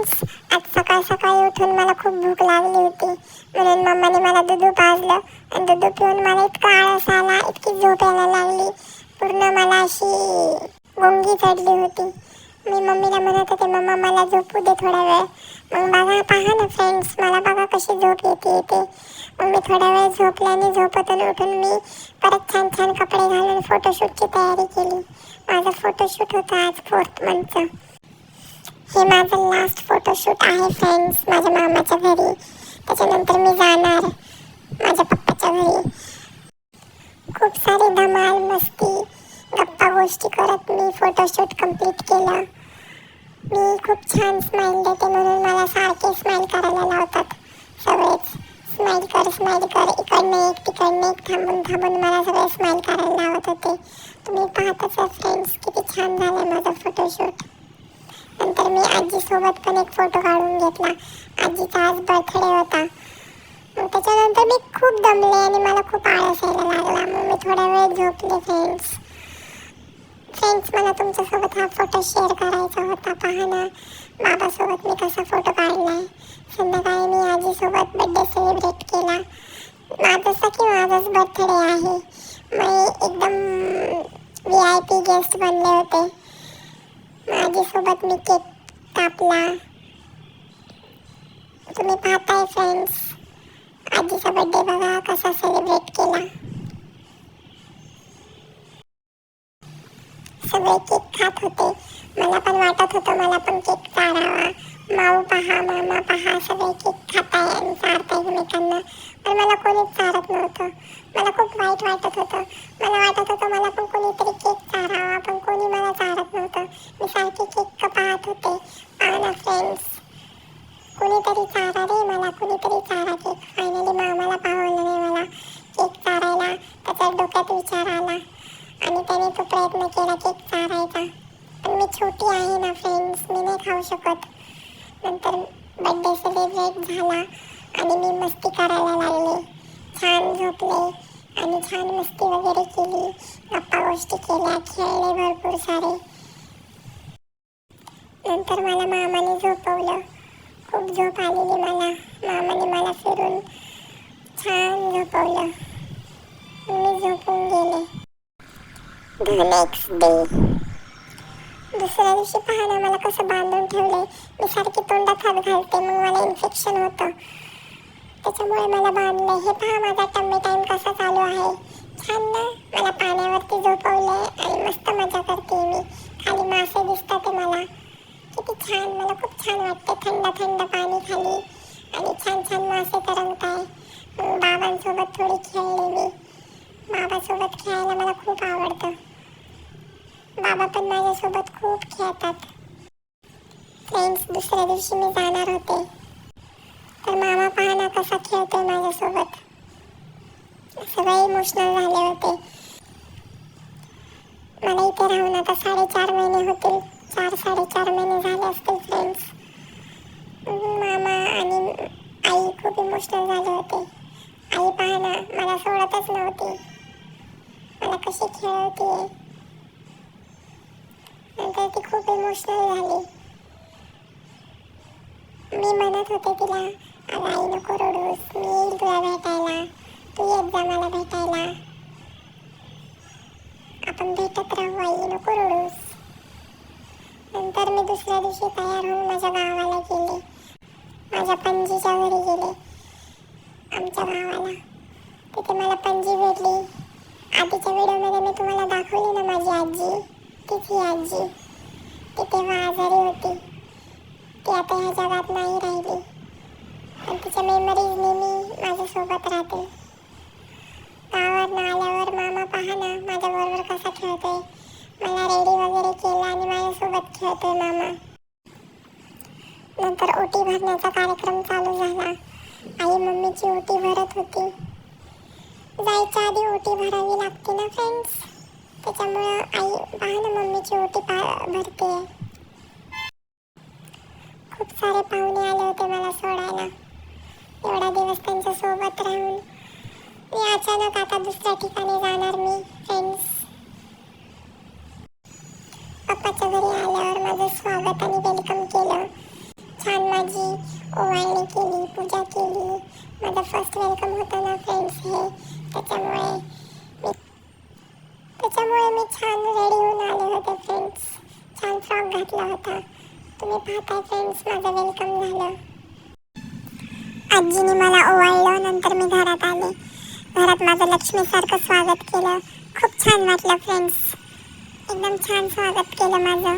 Friends, आज सकाळ सकाळी उठून मला खूप भूक लागली होती, म्हणून मम्माने मला दूध पाजलं आणि दूध पिऊन मला इतका आळस आला, इतकी झोप यायला लागली, पूर्ण मला अशी गुंगी चढली होती. मी मम्मीला म्हणत होते, मम्मा मला झोपू दे थोडा वेळ. मग बघा पहा ना फ्रेंड्स, मला बघा कशी झोप येते. मग मी थोडा वेळ झोपले आणि झोपेतून उठून मी परत छान छान कपडे घालून फोटोशूटची तयारी केली. माझं फोटोशूट होतं आज 4th मंथचं. हे माझं लास्ट फोटोशूट आहे फ्रेंड्स, माझ्या मामाच्या घरी. त्याच्यानंतर मी जाणार माझ्या पप्पाच्या घरी. खूप सारी धमाल मस्ती गप्पा गोष्टी करत मी फोटोशूट कंप्लीट केलं. मी खूप छान स्माईल देते, म्हणून मला सारखे स्माईल करायला लावतात सगळेच. स्माईल कर, इकडनं एक तिकडनं एक, थांबून थांबून मला सगळे स्माईल करायला लावत होते. तुम्ही पाहतच आहे फ्रेंड्स, किती छान झालं माझं फोटोशूट. नंतर मी आजीसोबत पण एक फोटो काढून घेतला. आजीचा आज बर्थडे होता. मग त्याच्यानंतर मी खूप दमले आणि मला खूप आळस यायला लागला. मग मी थोडा वेळ झोपले फ्रेंड्स. मला तुमच्यासोबत हा फोटो शेअर करायचा होता. पहा ना, बाबासोबत मी कसा फोटो काढलाय. संध्याकाळी मी आजीसोबत बर्थडे सेलिब्रेट केला. जसं की माझाच बर्थडे आहे. मी एकदम VIP गेस्ट बनले होते. आजीसोबत मी केक कापला. तुम्ही पाहताय फ्रेंड्स, आजीचा बर्थडे बघा कसा सेलिब्रेट केला. सगळे केक खात होते. मला पण वाटत होतं मला पण केक चारावा. माऊ पहा, मामा पहा, सगळे केक खाताय आणि चारताय एकमेकांना. पण मला कोणीच चारत नव्हतं. मला खूप वाईट वाटत होतं. मला वाटत होतं मला पण कोणीतरी केक चारावा, पण कोणी मला चारत नव्हतं. मी सारखे केक पाहत होते. पहा ना फ्रेंड्स, कोणीतरी चारा रे मला, कोणीतरी चारा केक. फायनली मामाला पाहवलं नाही मला केक चारायला. त्याच्या डोक्यात विचार आला आणि त्याने तो प्रयत्न केला केक चारायचा. पण मी छोटी आहे ना फ्रेंड्स, मी नाही खाऊ शकत. नंतर बर्थडे सेलिब्रेट झाला आणि मी मस्ती करायला लागले. छान झोपले आणि छान मस्ती वगैरे केली. गप्पा गोष्टी केल्या, खेळले भरपूर सारे. नंतर मला मामाने झोपवलं. खूप झोप आलेली मला. मामाने मला फिरून छान झोपवलं. मी झोपून गेले. The next day. दुसऱ्या दिवशी पहा ना, मला कसं बांधून ठेवलंय. मी सारखी तोंडात हात घालते, मग मला इन्फेक्शन होतं. त्याच्यामुळे मला बांधलंय. हे पहा माझा टम्मी टाईम कसा चालू आहे. छान ना. मला पाण्यावरती झोपवलंय आणि मस्त मजा करते मी. खाली मासे दिसतात ते मला. किती छान, मला खूप छान वाटते. थंड थंड पाणी खाली आणि छान छान मासे तरंगताय. बाबांसोबत थोडी खेळले मी. बाबासोबत खेळायला मला खूप आवडतं. बाबा पण माझ्यासोबत खूप खेळतात. फ्रेंड्स, दुसऱ्या दिवशी मी जाणार होते, तर मामा पहा ना कसा खेळतोय माझ्यासोबत. सगळे इमोशनल झाले होते. मला इथे राहून आता 4.5 महिने होतील. 4-4.5 महिने झाले असतील फ्रेंड्स. मामा आणि आई खूप इमोशनल झाले होते. आई पहा ना मला सोडतच नव्हती. मला कशी खेळवते. नंतर ती खूप इमोशनल झाली. मी म्हणत होते तिला, अगं आई नको रडूस, मी येईल तुला भेटायला, तू येत जा मला भेटायला, आपण भेटत राहू आई, नको रडूस. नंतर मी दुसऱ्या दिवशी तयार होऊन माझ्या गावाला गेले. माझ्या पणजीच्या घरी गेले, आमच्या गावाला. तिथे मला पणजी भेटली. आधीच्या व्हिडिओमध्ये मी तुम्हाला दाखवली ना माझी आजी, तीच ही आजी. ती तेव्हा आजारी होती. ती आता ह्या जगात नाही राहिली, पण तिच्या मेमरीज नेहमी माझ्यासोबत राहतील. गावावरनं आल्यावर मामा पहा ना माझ्याबरोबर कसा खेळतोय. मला रेडी वगैरे केलं आणि माझ्यासोबत खेळतोय मामा. नंतर ओटी भरण्याचा कार्यक्रम चालू झाला. आई मम्मीची ओटी भरत होती. जायच्या आधी ओटी भरावी लागते ना फ्रेंड्स, त्याच्यामुळं आई पहा ना मम्मीची ओटी भरते. खूप सारे पाहुणे आले होते मला सोडायला. एवढा दिवस त्यांच्या सोबत राहून मी अचानक आता दुसऱ्या ठिकाणी जाणार मी फ्रेंड्स. पप्पाच्या घरी आल्यावर माझं स्वागत आणि वेलकम केलं. छान ओवाळणी केली, पूजा केली. माझं फर्स्ट वेलकम होतं ना फ्रेंड्स हे, त्याच्यामुळे मी छान रेडी होऊन आले होते फ्रेंड्स. छान फ्रॉक घातला होता. तुम्ही पाहताय फ्रेंड्स माझं वेलकम झालं. आजीने मला ओवाळलं. नंतर मी घरात आले. घरात माझं लक्ष्मीसारखं स्वागत केलं. खूप छान वाटलं फ्रेंड्स. एकदम छान स्वागत केलं माझं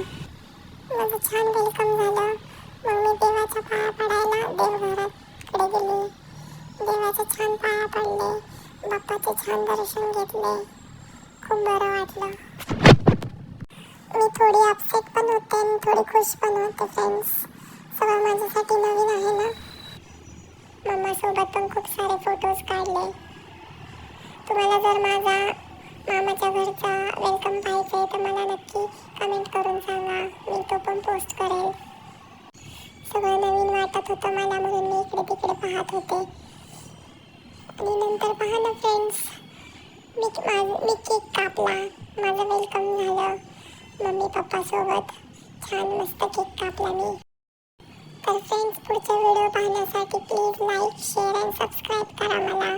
छान वेलकम झालं. मग मी देवाच्या पाया पडायला देवघराकडे गेली. देवाच्या छान पाया पडले. बाप्पाचे छान दर्शन घेतले. खूप बरं वाटलं. मी थोडी अपसेट पण होते आणि थोडी खुश पण होते फ्रेंड्स. सगळं माझ्यासाठी नवीन आहे ना. मम्मासोबत पण खूप सारे फोटोज काढले. तुम्हाला जर माझा मामाच्या घरचा वेलकम पाहिजे आहे तर मला नक्की कमेंट करून सांगा. मी तो पण पोस्ट करेल. सगळं नवीन वाटत होतं मला, म्हणून मी इकडे तिकडे पाहत होते. आणि नंतर पहा ना फ्रेंड्स, मी केक कापला. माझं वेलकम झालं. मम्मी पप्पासोबत छान मस्त केक कापला मी. तर फ्रेंड्स, पुढचा व्हिडिओ पाहण्यासाठी please like, share and subscribe करा मला.